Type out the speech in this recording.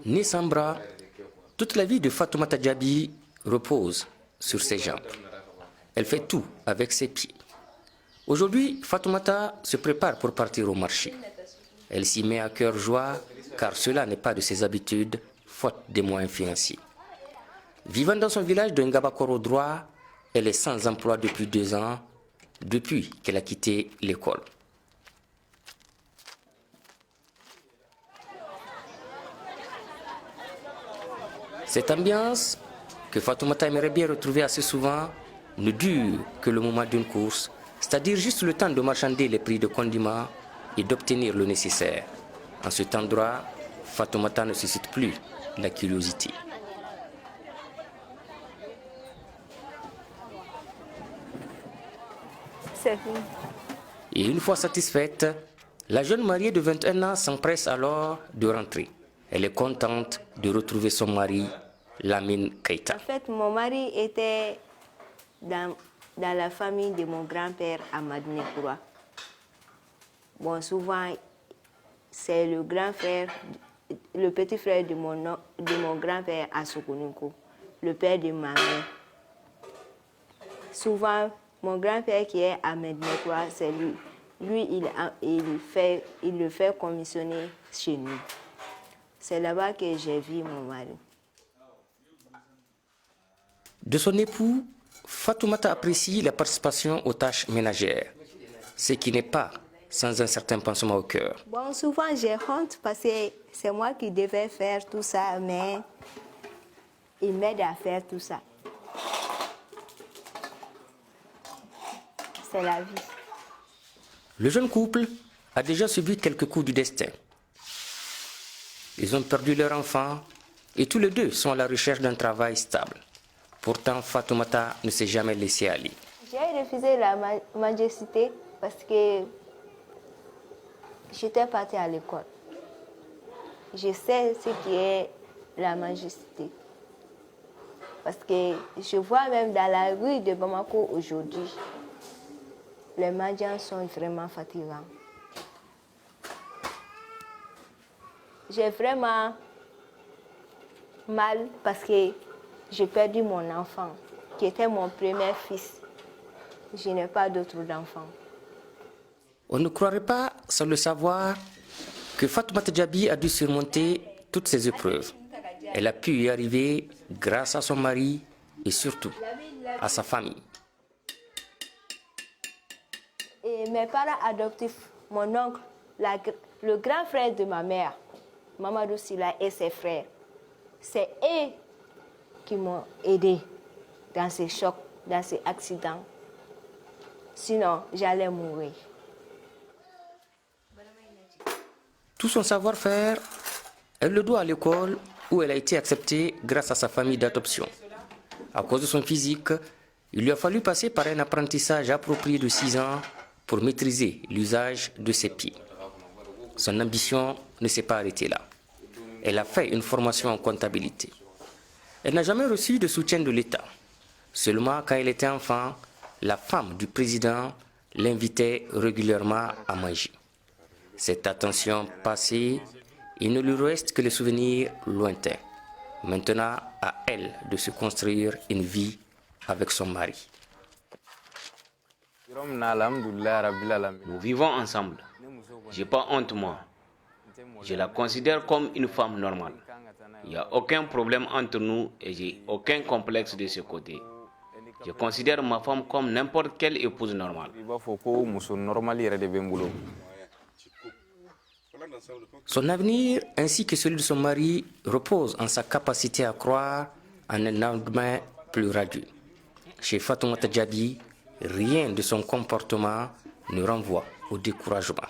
ni sans bras, toute la vie de Fatoumata Diaby repose sur ses jambes. Elle fait tout avec ses pieds. Aujourd'hui, Fatoumata se prépare pour partir au marché. Elle s'y met à cœur joie, car cela n'est pas de ses habitudes, faute des moyens financiers. Vivant dans son village de Ngabakoro droit, elle est sans emploi depuis 2 ans, depuis qu'elle a quitté l'école. Cette ambiance, que Fatoumata aimerait bien retrouver assez souvent, ne dure que le moment d'une course, c'est-à-dire juste le temps de marchander les prix de condiments et d'obtenir le nécessaire. En cet endroit, Fatoumata ne suscite plus la curiosité. Et une fois satisfaite, la jeune mariée de 21 ans s'empresse alors de rentrer. Elle est contente de retrouver son mari, Lamine Keita. En fait, mon mari était dans la famille de mon grand-père à Madinekura. Bon, souvent, c'est le grand frère, le petit frère de mon grand-père à Sokonunko, le père de ma mère. Souvent, mon grand-père qui est à Madinekura, c'est lui. Lui, il le fait commissionner chez nous. C'est là-bas que j'ai vu mon mari. De son époux, Fatoumata apprécie la participation aux tâches ménagères, ce qui n'est pas sans un certain pansement au cœur. Bon, souvent j'ai honte parce que c'est moi qui devais faire tout ça, mais il m'aide à faire tout ça. C'est la vie. Le jeune couple a déjà subi quelques coups du destin. Ils ont perdu leur enfant et tous les deux sont à la recherche d'un travail stable. Pourtant, Fatoumata ne s'est jamais laissée aller. J'ai refusé la majesté parce que j'étais partie à l'école. Je sais ce qui est la majesté. Parce que je vois même dans la rue de Bamako aujourd'hui, les mendiants sont vraiment fatigants. J'ai vraiment mal parce que j'ai perdu mon enfant, qui était mon premier fils. Je n'ai pas d'autre enfant. On ne croirait pas, sans le savoir, que Fatoumata Diaby a dû surmonter toutes ces épreuves. Elle a pu y arriver grâce à son mari et surtout à sa famille. Et mes parents adoptifs, mon oncle, le grand frère de ma mère, Mamadou Sila et ses frères, c'est eux qui m'ont aidé dans ces chocs, dans ces accidents. Sinon, j'allais mourir. Tout son savoir-faire, elle le doit à l'école où elle a été acceptée grâce à sa famille d'adoption. À cause de son physique, il lui a fallu passer par un apprentissage approprié de 6 ans pour maîtriser l'usage de ses pieds. Son ambition ne s'est pas arrêtée là. Elle a fait une formation en comptabilité. Elle n'a jamais reçu de soutien de l'État. Seulement quand elle était enfant, la femme du président l'invitait régulièrement à manger. Cette attention passée, il ne lui reste que les souvenirs lointains. Maintenant, à elle de se construire une vie avec son mari. Nous vivons ensemble. Je n'ai pas honte, moi. Je la considère comme une femme normale. Il n'y a aucun problème entre nous et j'ai aucun complexe de ce côté. Je considère ma femme comme n'importe quelle épouse normale. Son avenir ainsi que celui de son mari repose en sa capacité à croire en un lendemain plus radieux. Chez Fatoumata Diaby, rien de son comportement ne renvoie au découragement.